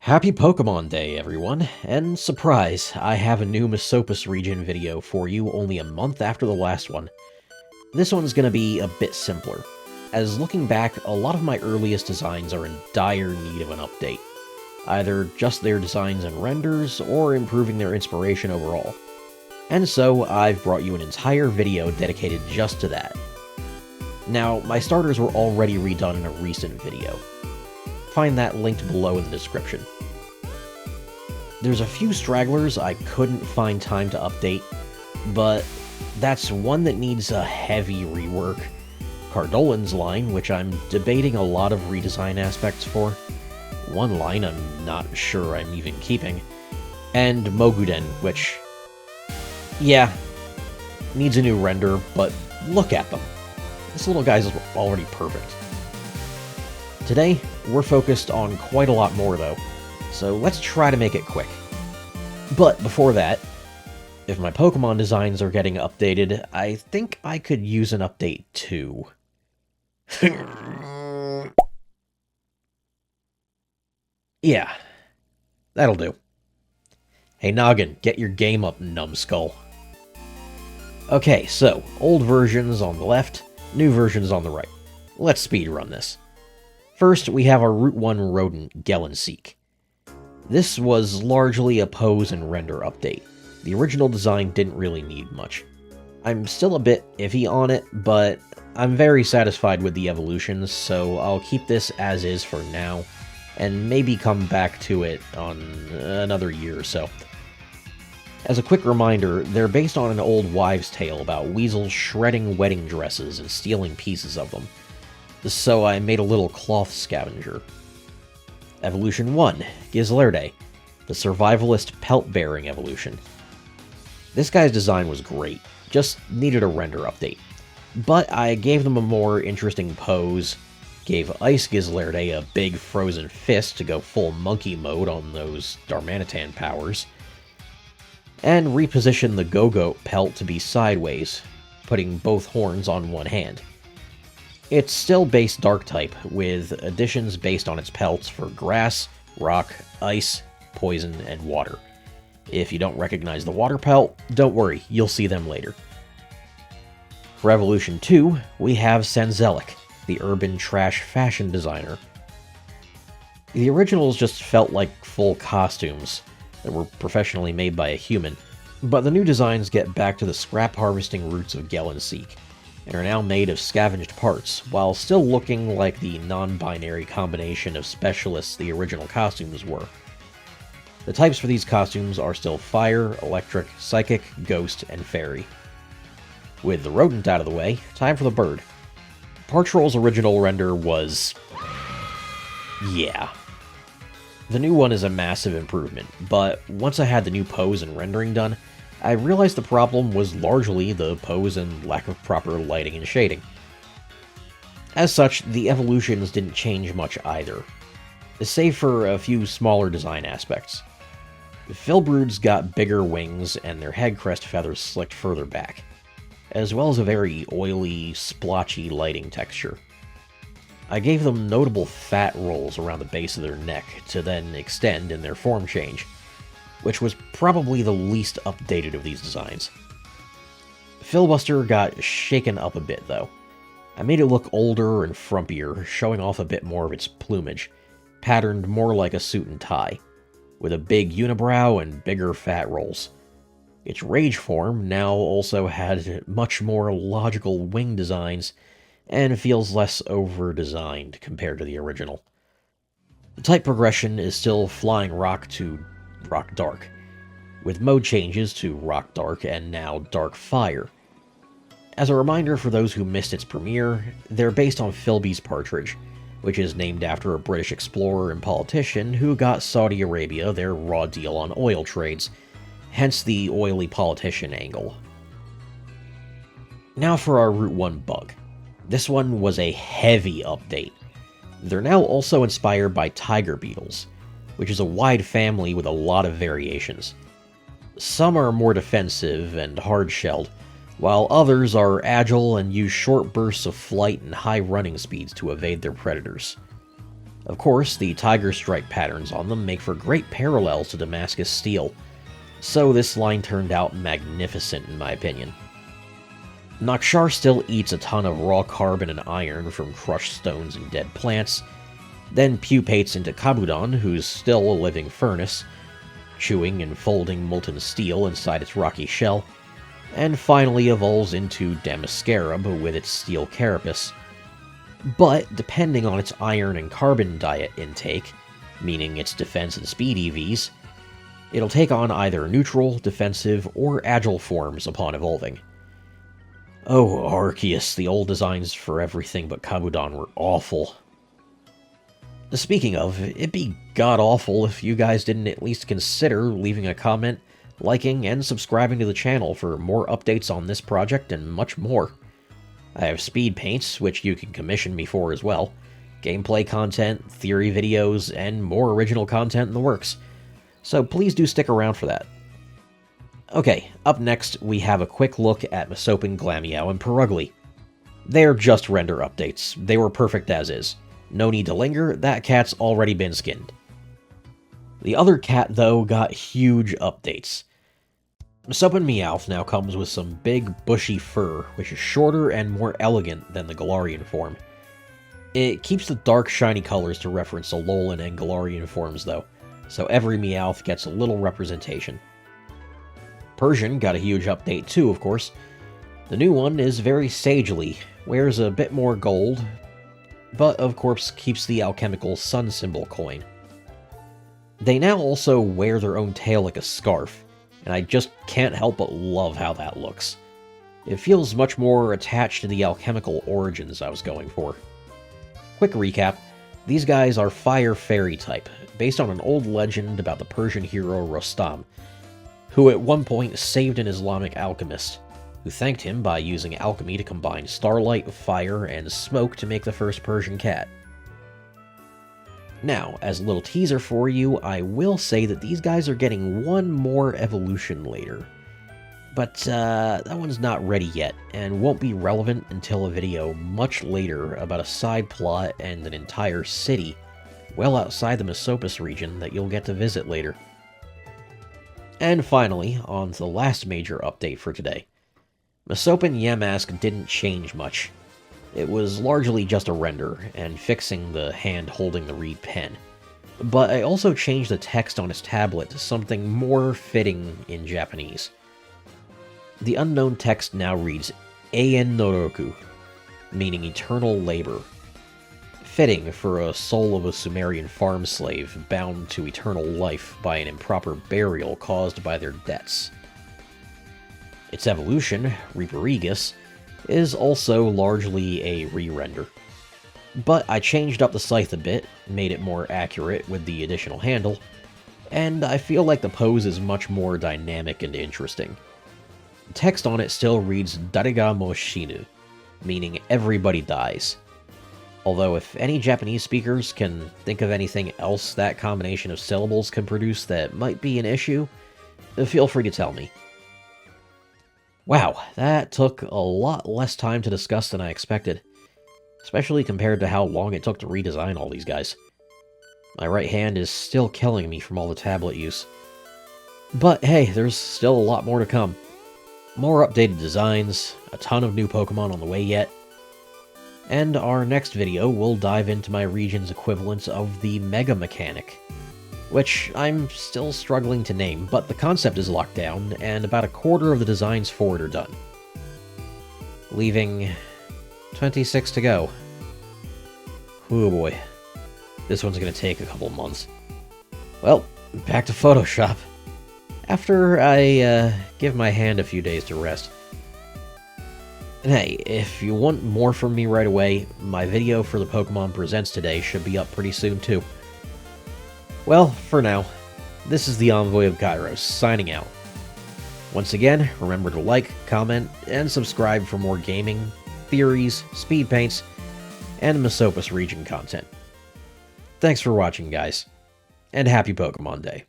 Happy Pokemon Day, everyone, and surprise, I have a new Mesopas region video for you only a month after the last one. This one's gonna be a bit simpler, as looking back, a lot of my earliest designs are in dire need of an update. Either just their designs and renders, or improving their inspiration overall. And so, I've brought you an entire video dedicated just to that. Now, my starters were already redone in a recent video. Find that linked below in the description. There's a few stragglers I couldn't find time to update, but that's one that needs a heavy rework. Cardolan's line, which I'm debating a lot of redesign aspects for. One line I'm not sure I'm even keeping. And Moguden, which, yeah, needs a new render, but look at them. This little guy's already perfect. Today, we're focused on quite a lot more though, so let's try to make it quick. But before that, if my Pokemon designs are getting updated, I think I could use an update too. Yeah, that'll do. Hey Noggin, get your game up, numbskull. Okay, so, old versions on the left, new versions on the right. Let's speedrun this. First, we have our Route 1 rodent, Gellenseek. This was largely a pose and render update. The original design didn't really need much. I'm still a bit iffy on it, but I'm very satisfied with the evolutions, so I'll keep this as is for now, and maybe come back to it on another year or so. As a quick reminder, they're based on an old wives' tale about weasels shredding wedding dresses and stealing pieces of them. So I made a little cloth scavenger. Evolution 1, Gizlerde, the survivalist pelt-bearing evolution. This guy's design was great, just needed a render update. But I gave them a more interesting pose, gave Ice Gizlerde a big frozen fist to go full monkey mode on those Darmanitan powers, and repositioned the Go-Goat pelt to be sideways, putting both horns on one hand. It's still base Dark-type, with additions based on its pelts for Grass, Rock, Ice, Poison, and Water. If you don't recognize the Water pelt, don't worry, you'll see them later. For Evolution 2, we have Sanzelic, the urban trash fashion designer. The originals just felt like full costumes that were professionally made by a human, but the new designs get back to the scrap harvesting roots of Gellenseek, and are now made of scavenged parts, while still looking like the non-binary combination of specialists the original costumes were. The types for these costumes are still Fire, Electric, Psychic, Ghost, and Fairy. With the rodent out of the way, time for the bird. Partroll's original render was... yeah. The new one is a massive improvement, but once I had the new pose and rendering done, I realized the problem was largely the pose and lack of proper lighting and shading. As such, the evolutions didn't change much either, save for a few smaller design aspects. Filbrood's got bigger wings and their head crest feathers slicked further back, as well as a very oily, splotchy lighting texture. I gave them notable fat rolls around the base of their neck to then extend in their form change, which was probably the least updated of these designs. Filibuster got shaken up a bit, though. I made it look older and frumpier, showing off a bit more of its plumage, patterned more like a suit and tie, with a big unibrow and bigger fat rolls. Its rage form now also had much more logical wing designs, and feels less over-designed compared to the original. The type progression is still Flying Rock to Rock Dark, with mode changes to Rock Dark and now Dark Fire. As a reminder for those who missed its premiere, they're based on Philby's Partridge, which is named after a British explorer and politician who got Saudi Arabia their raw deal on oil trades, hence the oily politician angle. Now for our Route 1 bug. This one was a heavy update. They're now also inspired by tiger beetles, which is a wide family with a lot of variations. Some are more defensive and hard-shelled, while others are agile and use short bursts of flight and high running speeds to evade their predators. Of course, the tiger stripe patterns on them make for great parallels to Damascus steel, so this line turned out magnificent in my opinion. Nakshar still eats a ton of raw carbon and iron from crushed stones and dead plants, then pupates into Kabudan, who's still a living furnace, chewing and folding molten steel inside its rocky shell, and finally evolves into Damascarab with its steel carapace. But, depending on its iron and carbon diet intake, meaning its defense and speed EVs, it'll take on either neutral, defensive, or agile forms upon evolving. Oh, Arceus, the old designs for everything but Kabudan were awful. Speaking of, it'd be god-awful if you guys didn't at least consider leaving a comment, liking, and subscribing to the channel for more updates on this project and much more. I have speed paints, which you can commission me for as well, gameplay content, theory videos, and more original content in the works, so please do stick around for that. Okay, up next we have a quick look at Mesopan, Glameow, and Perugly. They're just render updates, they were perfect as is. No need to linger, that cat's already been skinned. The other cat, though, got huge updates. Mesopan Meowth now comes with some big, bushy fur, which is shorter and more elegant than the Galarian form. It keeps the dark, shiny colors to reference Alolan and Galarian forms, though, so every Meowth gets a little representation. Persian got a huge update too, of course. The new one is very sagely, wears a bit more gold, but of course keeps the alchemical sun symbol coin. They now also wear their own tail like a scarf, and I just can't help but love how that looks. It feels much more attached to the alchemical origins I was going for. Quick recap, these guys are fire fairy type, based on an old legend about the Persian hero Rostam, who at one point saved an Islamic alchemist, who thanked him by using alchemy to combine starlight, fire, and smoke to make the first Persian cat. Now, as a little teaser for you, I will say that these guys are getting one more evolution later. But that one's not ready yet, and won't be relevant until a video much later about a side plot and an entire city well outside the Mesopas region that you'll get to visit later. And finally, on to the last major update for today. Mesopan Yamask didn't change much. It was largely just a render, and fixing the hand holding the reed pen. But I also changed the text on its tablet to something more fitting in Japanese. The unknown text now reads Eien Noroku, meaning eternal labor. Fitting for a soul of a Sumerian farm slave bound to eternal life by an improper burial caused by their debts. Its evolution, Reaperigus, is also largely a re-render. But I changed up the scythe a bit, made it more accurate with the additional handle, and I feel like the pose is much more dynamic and interesting. The text on it still reads Dariga mo shinu, meaning everybody dies. Although if any Japanese speakers can think of anything else that combination of syllables can produce that might be an issue, feel free to tell me. Wow, that took a lot less time to discuss than I expected, especially compared to how long it took to redesign all these guys. My right hand is still killing me from all the tablet use. But hey, there's still a lot more to come. More updated designs, a ton of new Pokemon on the way yet, and our next video will dive into my region's equivalent of the Mega Mechanic, which I'm still struggling to name, but the concept is locked down, and about a quarter of the designs for it are done. Leaving 26 to go. Oh boy. This one's gonna take a couple months. Well, back to Photoshop. After I give my hand a few days to rest. And hey, if you want more from me right away, my video for the Pokemon Presents today should be up pretty soon too. Well, for now, this is the Envoy of Kairos, signing out. Once again, remember to like, comment, and subscribe for more gaming, theories, speed paints, and Mesopas region content. Thanks for watching, guys, and happy Pokemon Day.